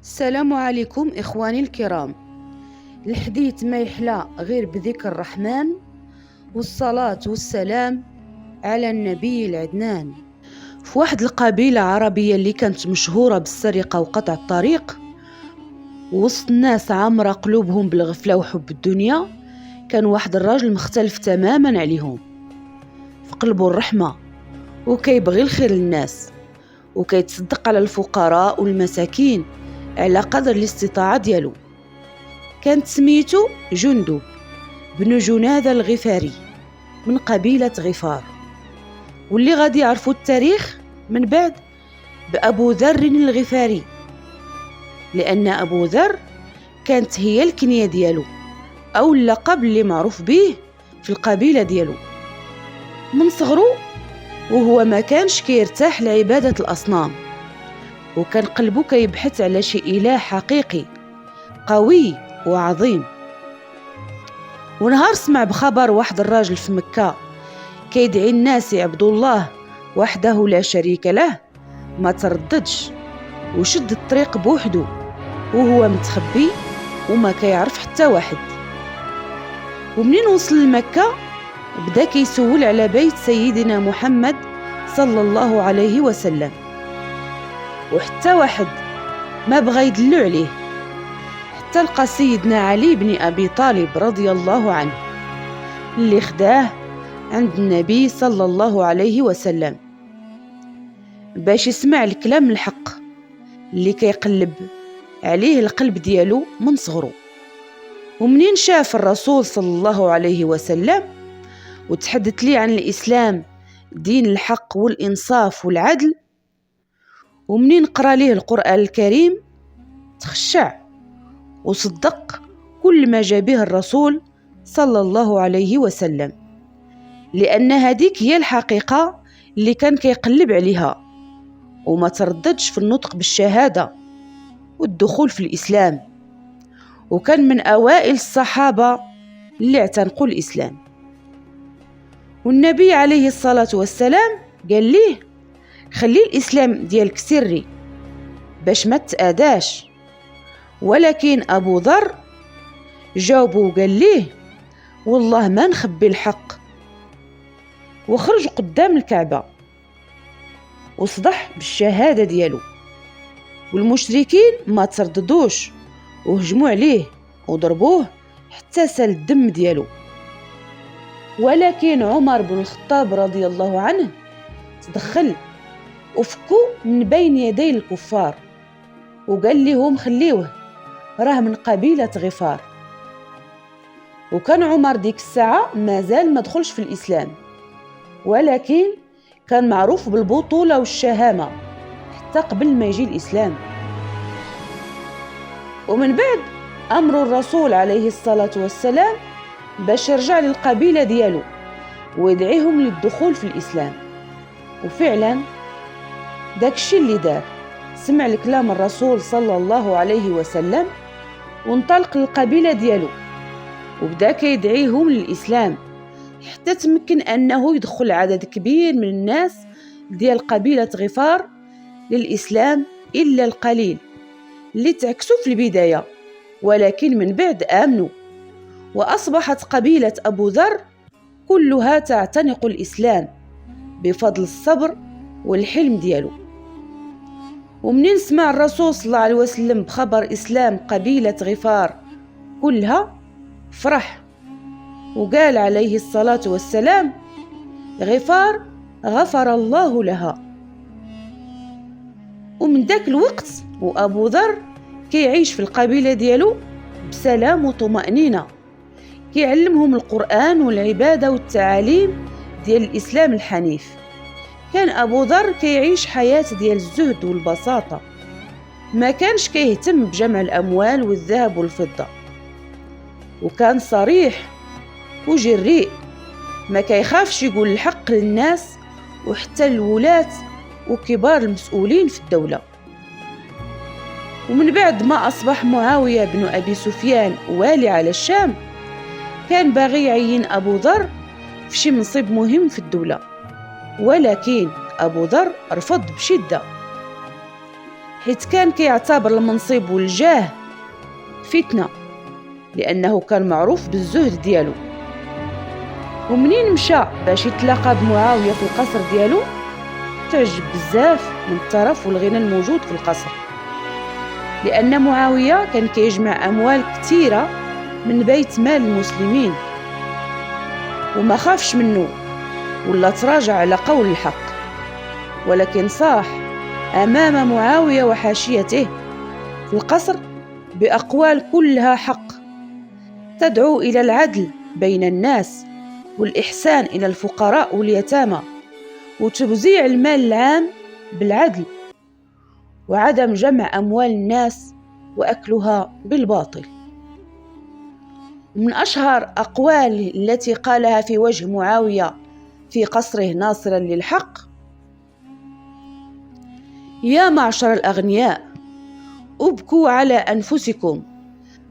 السلام عليكم إخواني الكرام. الحديث ما يحلى غير بذكر الرحمن والصلاة والسلام على النبي العدنان. في واحد القبيلة عربية اللي كانت مشهورة بالسرقة وقطع الطريق، وسط الناس عامرة قلوبهم بالغفلة وحب الدنيا، كان واحد الراجل مختلف تماما عليهم، في قلبه الرحمة وكيبغي الخير للناس، وكيتصدق على الفقراء والمساكين على قدر الاستطاعة ديالو. كانت سميتو جندب بن جنادة الغفاري من قبيلة غفار، واللي غادي يعرفوا التاريخ من بعد بأبو ذر الغفاري، لأن أبو ذر كانت هي الكنية ديالو أو اللقب اللي معروف به في القبيلة ديالو. من صغرو وهو ما كانش كيرتاح لعبادة الأصنام، وكان قلبه كيبحث على شي إله حقيقي قوي وعظيم. ونهار سمع بخبر واحد الراجل في مكة كيدعي الناس يعبدوا الله وحده لا شريك له، ما ترددش وشد الطريق بوحده وهو متخبي وما كيعرف حتى واحد. ومنين وصل لمكة بدا كيسول على بيت سيدنا محمد صلى الله عليه وسلم، وحتى واحد ما بغى يدلو عليه، حتى لقى سيدنا علي بن أبي طالب رضي الله عنه اللي خداه عند النبي صلى الله عليه وسلم باش يسمع الكلام الحق اللي كيقلب عليه القلب ديالو من صغرو. ومنين شاف الرسول صلى الله عليه وسلم وتحدث ليه عن الإسلام دين الحق والإنصاف والعدل، ومنين قرأ ليه القرآن الكريم تخشع وصدق كل ما جاء به الرسول صلى الله عليه وسلم، لأن هذيك هي الحقيقة اللي كان كيقلب عليها، وما ترددش في النطق بالشهادة والدخول في الإسلام، وكان من أوائل الصحابة اللي اعتنقوا الإسلام. والنبي عليه الصلاة والسلام قال ليه خلي الإسلام ديالك سري باش ما تتأذاش. ولكن أبو ذر جاوبه وقال ليه والله ما نخبي الحق، وخرج قدام الكعبة وصدح بالشهادة ديالو، والمشركين ما ترددوش وهجموا عليه وضربوه حتى سال الدم ديالو. ولكن عمر بن الخطاب رضي الله عنه تدخل وفكو من بين يدي الكفار وقال لهم خليوه راه من قبيلة غفار. وكان عمر ديك الساعة مازال ما دخلش في الإسلام، ولكن كان معروف بالبطولة والشهامة حتى قبل ما يجي الإسلام. ومن بعد أمر الرسول عليه الصلاة والسلام باش يرجع للقبيلة ديالو ويدعيهم للدخول في الإسلام. وفعلا داكشي اللي دار، سمع الكلام الرسول صلى الله عليه وسلم وانطلق للقبيلة ديالو وبدا كيدعيهم للإسلام، حتى تمكن أنه يدخل عدد كبير من الناس ديال قبيلة غفار للإسلام، إلا القليل اللي تعكسوا في البداية ولكن من بعد آمنوا. وأصبحت قبيلة أبو ذر كلها تعتنق الإسلام بفضل الصبر والحلم ديالو. ومنين سمع الرسول صلى الله عليه وسلم بخبر إسلام قبيلة غفار كلها فرح وقال عليه الصلاة والسلام غفار غفر الله لها. ومن ذاك الوقت وأبو ذر كيعيش في القبيلة ديالو بسلام وطمأنينة، كيعلمهم القرآن والعبادة والتعاليم ديال الإسلام الحنيف. كان أبو ذر كيعيش حياة ديال الزهد والبساطة، ما كانش كيهتم بجمع الأموال والذهب والفضة، وكان صريح وجريء، ما كيخافش يقول الحق للناس وحتى الولاة وكبار المسؤولين في الدولة. ومن بعد ما أصبح معاوية بن أبي سفيان والي على الشام، كان باغي يعين أبو ذر في شي منصب مهم في الدولة، ولكن أبو ذر رفض بشدة، حيت كان كيعتبر المنصب والجاه فتنة، لأنه كان معروف بالزهد ديالو. ومنين مشى باش يتلاقى بمعاوية في القصر ديالو تعجب بزاف من الترف والغنى الموجود في القصر، لأن معاوية كان كيجمع أموال كثيرة من بيت مال المسلمين، وما خافش منه ولا تراجع على قول الحق، ولكن صاح أمام معاوية وحاشيته في القصر بأقوال كلها حق تدعو إلى العدل بين الناس والإحسان إلى الفقراء واليتامى وتوزيع المال العام بالعدل وعدم جمع أموال الناس وأكلها بالباطل. من أشهر أقوال التي قالها في وجه معاوية في قصره ناصرا للحق: يا معشر الأغنياء، أبكوا على أنفسكم،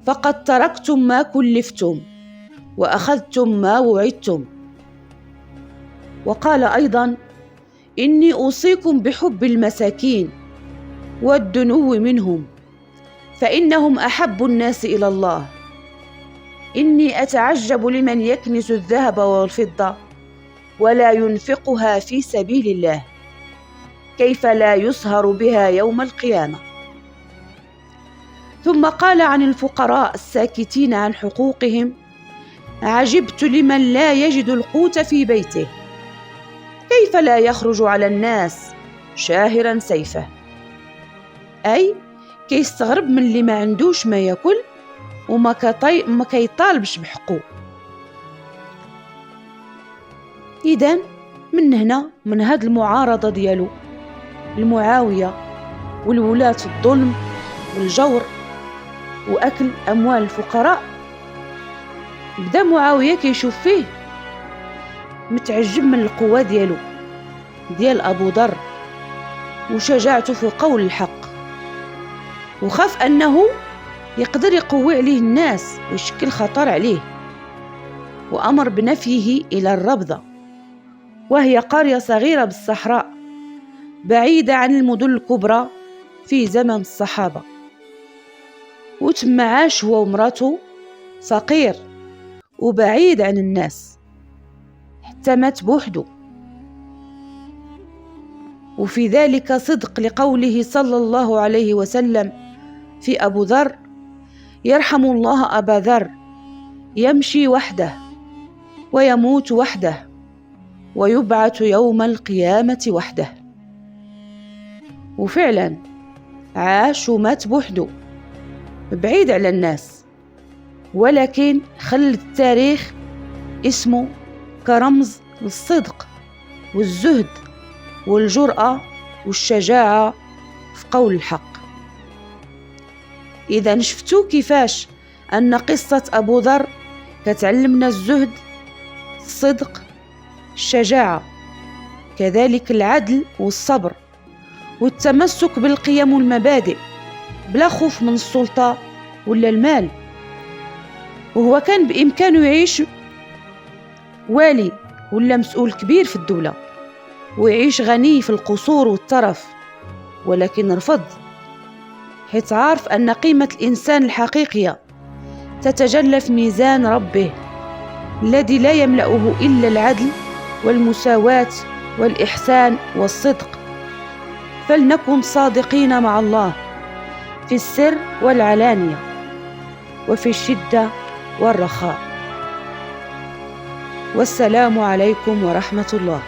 فقد تركتم ما كلفتم وأخذتم ما وعدتم. وقال أيضا: إني أوصيكم بحب المساكين والدنو منهم، فإنهم أحب الناس إلى الله. إني أتعجب لمن يكنز الذهب والفضة ولا ينفقها في سبيل الله، كيف لا يسهر بها يوم القيامة. ثم قال عن الفقراء الساكتين عن حقوقهم: عجبت لمن لا يجد القوت في بيته، كيف لا يخرج على الناس شاهرا سيفه. أي كيستغرب من اللي ما عندوش ما يأكل وما كيطالبش بحقه. إذن من هنا، من هاد المعارضة ديالو المعاوية والولاة الظلم والجور وأكل أموال الفقراء، بدا معاوية كيشوف فيه متعجب من القوة ديالو ديال أبو ذر وشجاعته في قول الحق، وخاف أنه يقدر يقوي عليه الناس ويشكل خطر عليه، وأمر بنفيه إلى الربذة، وهي قرية صغيرة بالصحراء بعيدة عن المدن الكبرى في زمن الصحابة. وتم عاش هو ومراته فقير وبعيد عن الناس حتى مات بوحده. وفي ذلك صدق لقوله صلى الله عليه وسلم في أبو ذر: يرحم الله أبا ذر، يمشي وحده ويموت وحده ويبعث يوم القيامة وحده. وفعلا عاش ومات بوحده بعيد على الناس، ولكن خلد التاريخ اسمه كرمز للصدق والزهد والجرأة والشجاعة في قول الحق. إذا شفتوا كيفاش أن قصة أبو ذر كتعلمنا الزهد، الصدق، الشجاعة، كذلك العدل والصبر والتمسك بالقيم والمبادئ بلا خوف من السلطة ولا المال. وهو كان بإمكانه يعيش والي ولا مسؤول كبير في الدولة ويعيش غني في القصور والترف، ولكن رفض، حيث عارف أن قيمة الإنسان الحقيقية تتجلى في ميزان ربه الذي لا يملأه إلا العدل والمساواة والإحسان والصدق. فلنكن صادقين مع الله في السر والعلانية وفي الشدة والرخاء. والسلام عليكم ورحمة الله.